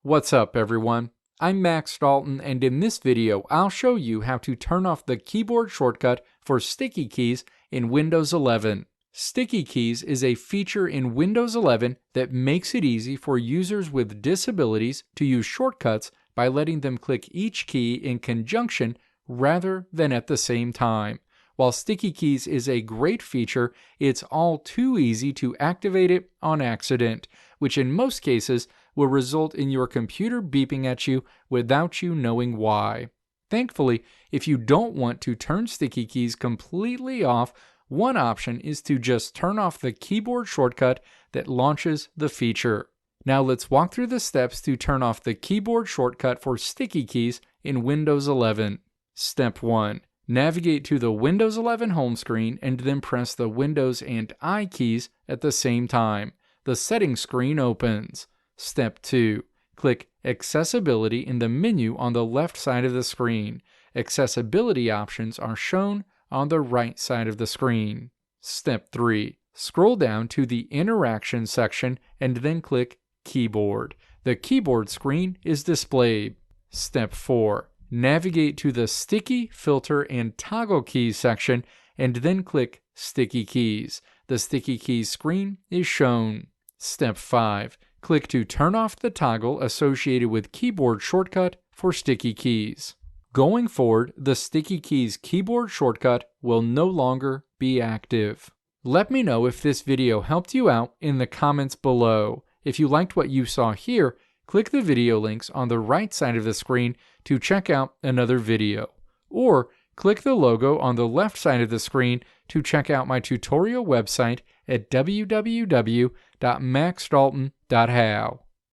What's up, everyone? I'm Max Dalton, and in this video I'll show you how to turn off the keyboard shortcut for sticky keys in Windows 11. Sticky keys is a feature in Windows 11 that makes it easy for users with disabilities to use shortcuts by letting them click each key in conjunction rather than at the same time. While sticky keys is a great feature, it's all too easy to activate it on accident, which in most cases will result in your computer beeping at you without you knowing why. Thankfully, if you don't want to turn sticky keys completely off, one option is to just turn off the keyboard shortcut that launches the feature. Now let's walk through the steps to turn off the keyboard shortcut for sticky keys in Windows 11. Step 1. Navigate to the Windows 11 home screen and then press the Windows and I keys at the same time. The settings screen opens. Step 2. Click Accessibility in the menu on the left side of the screen. Accessibility options are shown on the right side of the screen. Step 3. Scroll down to the Interaction section and then click Keyboard. The keyboard screen is displayed. Step 4. Navigate to the Sticky, Filter, and Toggle Keys section and then click Sticky Keys. The Sticky Keys screen is shown. Step 5. Click to turn off the toggle associated with keyboard shortcut for sticky keys. Going forward, the sticky keys keyboard shortcut will no longer be active. Let me know if this video helped you out in the comments below. If you liked what you saw here, click the video links on the right side of the screen to check out another video. Or click the logo on the left side of the screen to check out my tutorial website at www.maxdalton.how.